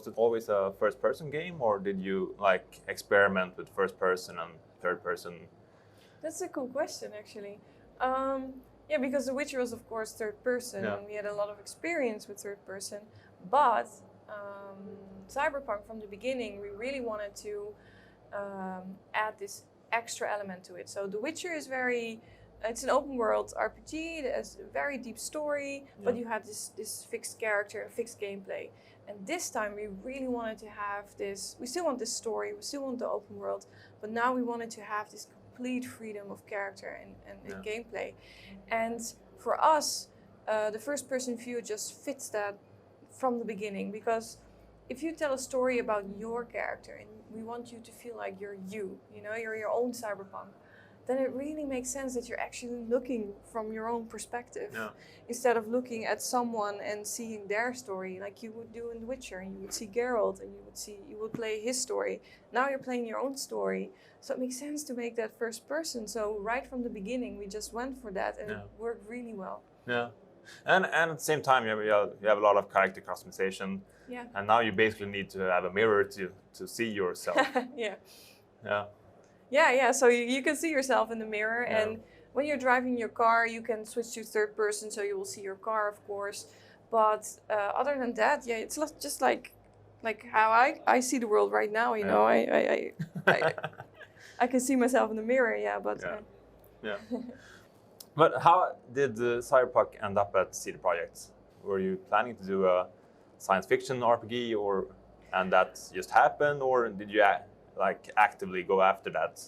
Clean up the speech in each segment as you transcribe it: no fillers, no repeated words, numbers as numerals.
Was it always a first-person game, or did you like experiment with first-person and third-person? That's a cool question, actually. Yeah, because The Witcher was, of course, third person, and we had a lot of experience with third person. But Cyberpunk, from the beginning, we really wanted to add this extra element to it. So The Witcher is it's an open world RPG. It has a very deep story, but you have this fixed character and fixed gameplay. And this time we really wanted to have this, we still want this story, we still want the open world, but now we wanted to have this complete freedom of character and gameplay. And for us, the first person view just fits that from the beginning, because if you tell a story about your character and we want you to feel like you're you're your own Cyberpunk, then it really makes sense that you're actually looking from your own perspective instead of looking at someone and seeing their story like you would do in The Witcher. And you would see Geralt and you would play his story. Now you're playing your own story. So it makes sense to make that first person. So right from the beginning, we just went for that, and it worked really well. Yeah. And at the same time, you have a lot of character customization. Yeah. And now you basically need to have a mirror to see yourself. Yeah. Yeah. Yeah. So you can see yourself in the mirror, and when you're driving your car, you can switch to third person, so you will see your car, of course. But other than that, it's just like how I see the world right now. You know, I can see myself in the mirror. Yeah, but But how did Cyberpunk end up at CD Projekt? Were you planning to do a science fiction RPG, and that just happened, or did you actively go after that?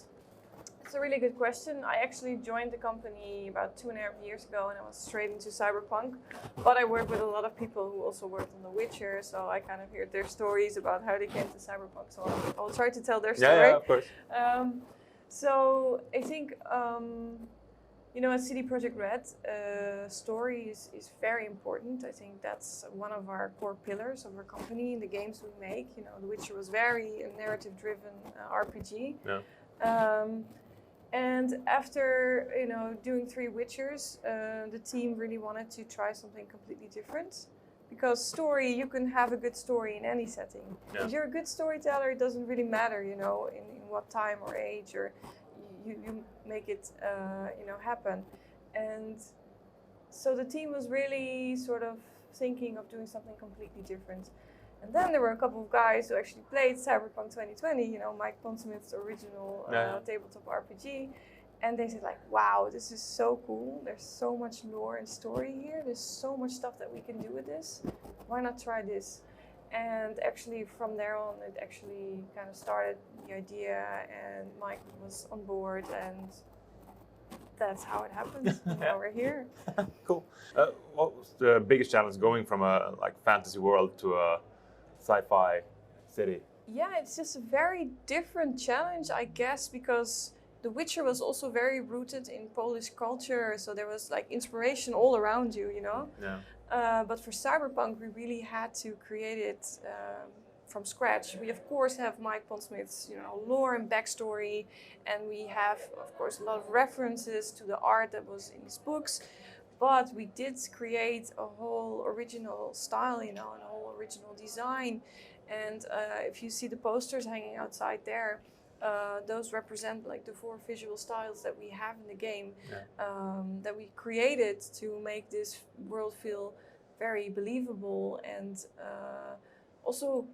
It's a really good question. I actually joined the company about 2.5 years ago, and I was straight into Cyberpunk. But I work with a lot of people who also worked on The Witcher, so I kind of heard their stories about how they came to Cyberpunk. So I'll try to tell their story. Yeah, of course. So I think, at CD Projekt Red, story is very important. I think that's one of our core pillars of our company, the games we make. The Witcher was very a narrative-driven RPG. Yeah. And after doing 3 Witchers, the team really wanted to try something completely different. Because story, you can have a good story in any setting. Yeah. If you're a good storyteller, it doesn't really matter, in what time or age, or you make it, happen. And so the team was really sort of thinking of doing something completely different. And then there were a couple of guys who actually played Cyberpunk 2020, Mike Pondsmith's original tabletop RPG. And they said wow, this is so cool. There's so much lore and story here. There's so much stuff that we can do with this. Why not try this? And actually from there on, it actually kind of started the idea, and Mike was on board, and that's how it happened. Now we're here. Cool. What was the biggest challenge going from a fantasy world to a sci-fi city? Yeah, it's just a very different challenge, I guess, because The Witcher was also very rooted in Polish culture, so there was inspiration all around you, Yeah. But for Cyberpunk, we really had to create it from scratch. We of course have Mike Pondsmith's lore and backstory, and we have of course a lot of references to the art that was in his books. But we did create a whole original style, and a whole original design. And if you see the posters hanging outside there, those represent the 4 visual styles that we have in the game, that we created to make this world feel very believable, and also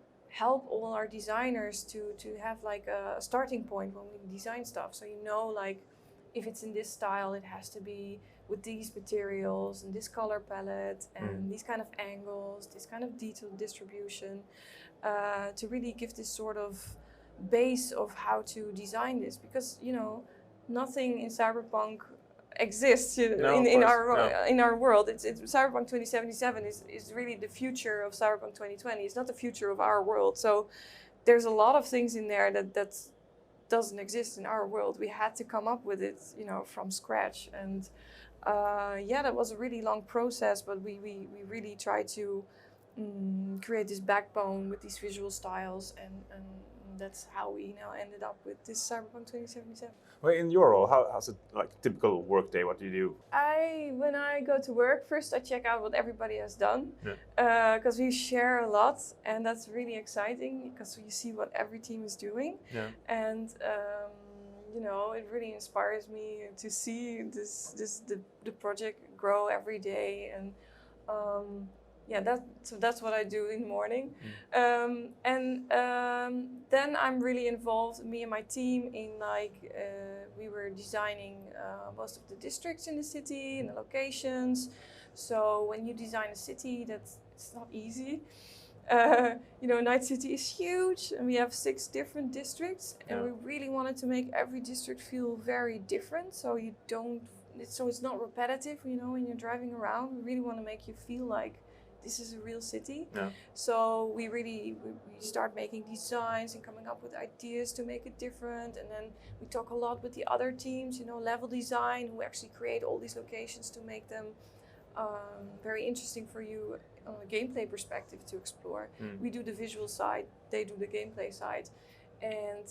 help all our designers to have a starting point when we design stuff. So if it's in this style, it has to be with these materials and this color palette and these kind of angles, this kind of detail distribution, to really give this sort of base of how to design this, because nothing in Cyberpunk exists in our world. It's Cyberpunk 2077 is really the future of Cyberpunk 2020. It's not the future of our world. So there's a lot of things in there that doesn't exist in our world. We had to come up with it from scratch, and that was a really long process, but we really tried to create this backbone with these visual styles and that's how we now ended up with this Cyberpunk 2077. Well, in your role, how's it like typical work day? What do you do? When I go to work, first I check out what everybody has done, because we share a lot, and that's really exciting because you see what every team is doing, and you know, it really inspires me to see the project grow every day, and so that's what I do in the morning. Then I'm really involved, me and my team, in like, we were designing most of the districts in the city and the locations. So when you design a city, it's not easy. You know, Night City is huge, and we have 6 different districts, and we really wanted to make every district feel very different, so it's not repetitive, you know, when you're driving around. We really want to make you feel like this is a real city. So we start making designs and coming up with ideas to make it different, and then we talk a lot with the other teams, you know, level design, who actually create all these locations to make them very interesting for you on a gameplay perspective to explore. We do the visual side, they do the gameplay side, and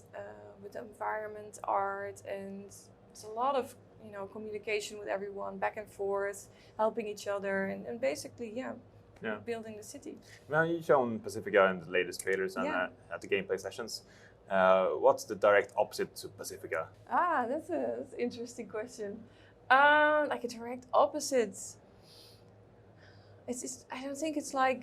with the environment art, and it's a lot of, you know, communication with everyone, back and forth, helping each other, and basically, building the city. Now, you've shown Pacifica in the latest trailers and at the gameplay sessions. What's the direct opposite to Pacifica? That's an interesting question. Like a direct opposite. I don't think it's not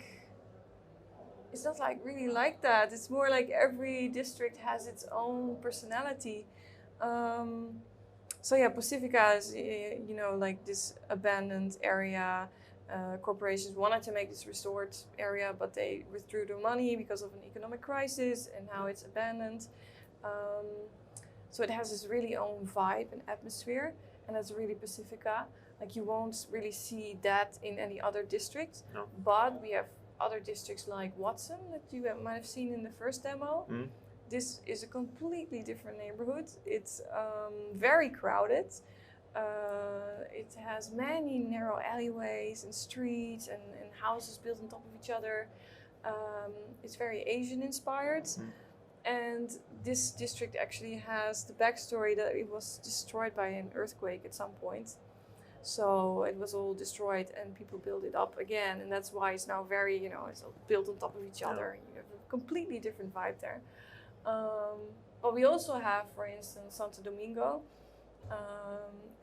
like really like that. It's more like every district has its own personality. So yeah, Pacifica is, you know, like this abandoned area. Corporations wanted to make this resort area, but they withdrew their money because of an economic crisis, and now it's abandoned. So it has this really own vibe and atmosphere, and that's really Pacifica. Like, you won't really see that in any other district, but we have other districts like Watson that you might have seen in the first demo. This is a completely different neighborhood. It's very crowded. It has many narrow alleyways and streets and houses built on top of each other. It's very Asian inspired. And this district actually has the backstory that it was destroyed by an earthquake at some point. So it was all destroyed and people built it up again. And that's why it's now very, you know, it's all built on top of each other. You have a completely different vibe there. But we also have, for instance, Santo Domingo.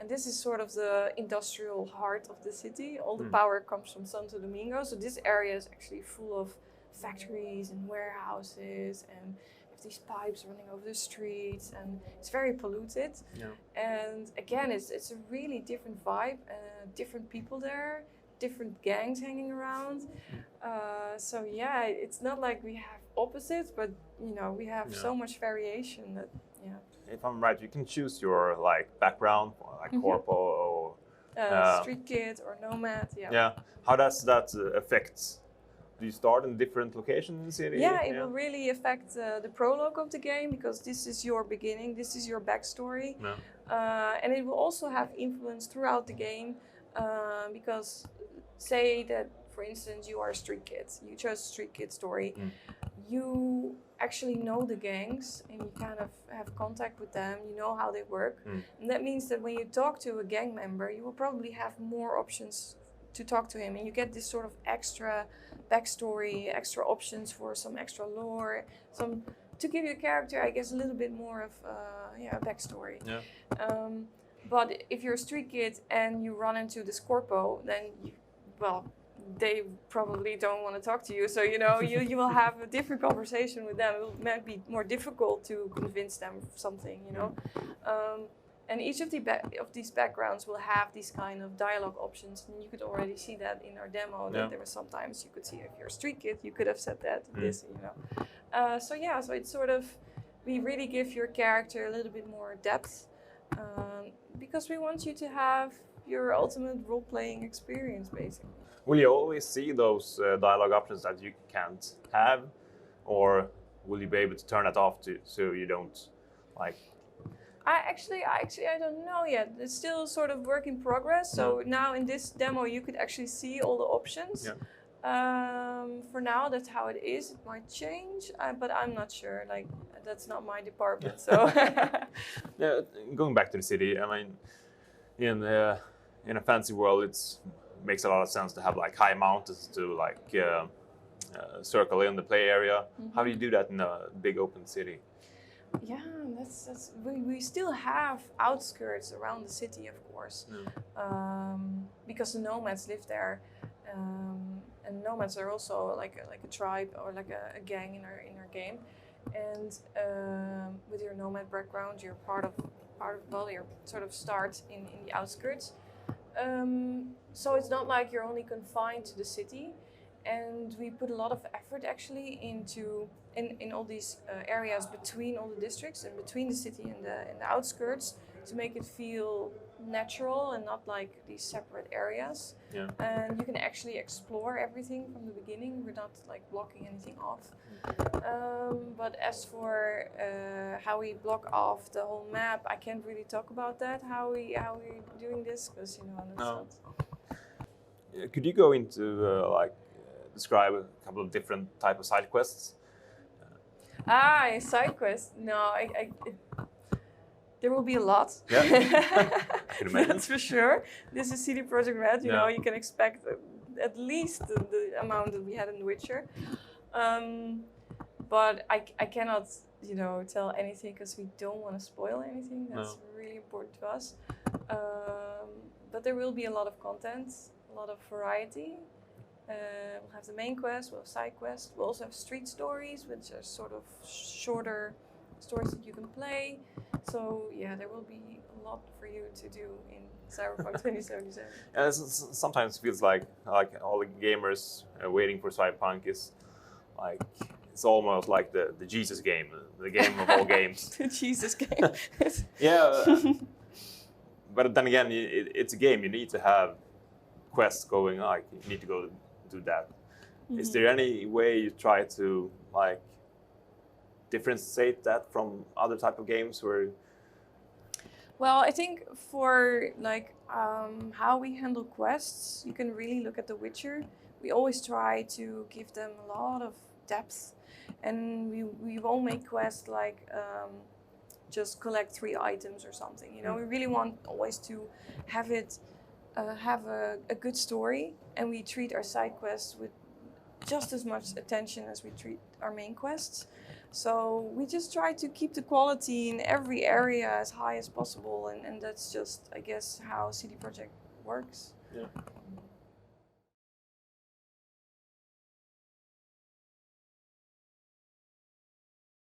And this is sort of the industrial heart of the city. All the power comes from Santo Domingo. So this area is actually full of factories and warehouses, and these pipes running over the streets, and it's very polluted. And again, it's a really different vibe, different people there, different gangs hanging around. So yeah, it's not like we have opposites, but you know, we have so much variation that If I'm right, you can choose your like background, like corpo or street kid or nomad. How does that affect? Do you start in different locations in the city? It will really affect the prologue of the game, because this is your beginning, this is your backstory. And it will also have influence throughout the game, because say that, for instance, you are a street kid, you chose a street kid story, you actually know the gangs and you kind of have contact with them, you know how they work. And that means that when you talk to a gang member, you will probably have more options to talk to him, and you get this sort of extra backstory, extra options for some extra lore, to give your character, I guess, a little bit more of a backstory. But if you're a street kid and you run into this corpo, then they probably don't want to talk to you. So you know, you will have a different conversation with them. It might be more difficult to convince them of something, you know. And each of these backgrounds will have these kind of dialogue options, and you could already see that in our demo. That there was sometimes you could see, if you're a street kid, you could have said that, this, you know. So it's sort of, we really give your character a little bit more depth, because we want you to have your ultimate role-playing experience, basically. Will you always see those dialogue options that you can't have, or will you be able to turn it off so you don't like? I don't know yet. It's still sort of work in progress. So now in this demo, you could actually see all the options. For now, that's how it is. It might change, but I'm not sure. Like, that's not my department. So yeah, going back to the city, I mean, in a fantasy world, it makes a lot of sense to have like high mountains to like circle in the play area. How do you do that in a big open city? Yeah, we still have outskirts around the city, of course, because the nomads live there, and nomads are also like a tribe or like a gang in our game, and with your nomad background, you're part of you sort of start in the outskirts, so it's not like you're only confined to the city. And we put a lot of effort actually in all these areas between all the districts and between the city and the outskirts to make it feel natural and not like these separate areas. Yeah. And you can actually explore everything from the beginning. We're not like blocking anything off. But as for how we block off the whole map, I can't really talk about that. How we're doing this, because that's not. Could you go into describe a couple of different type of side quests? Side quests. No, there will be a lot. Yeah, could imagine. That's for sure. This is CD Projekt Red. You know, you can expect at least the amount that we had in The Witcher. But I cannot, tell anything because we don't want to spoil anything. That's really important to us. But there will be a lot of content, a lot of variety. We'll have the main quest, we'll have side quests, we'll also have street stories, which are sort of shorter stories that you can play. So yeah, there will be a lot for you to do in Cyberpunk 2077. And it sometimes feels like all the gamers waiting for Cyberpunk is like, it's almost like the Jesus game, the game of all games. The Jesus game. Yeah, but then again, it's a game. You need to have quests going. Like you need to go do that. Is there any way you try to like differentiate that from other type of games where? Well, I think for like how we handle quests, you can really look at The Witcher. We always try to give them a lot of depth, and we won't make quests like just collect 3 items or something. We really want always to have it have a good story, and we treat our side quests with just as much attention as we treat our main quests. So we just try to keep the quality in every area as high as possible, and that's just, I guess, how CD Projekt works. Yeah.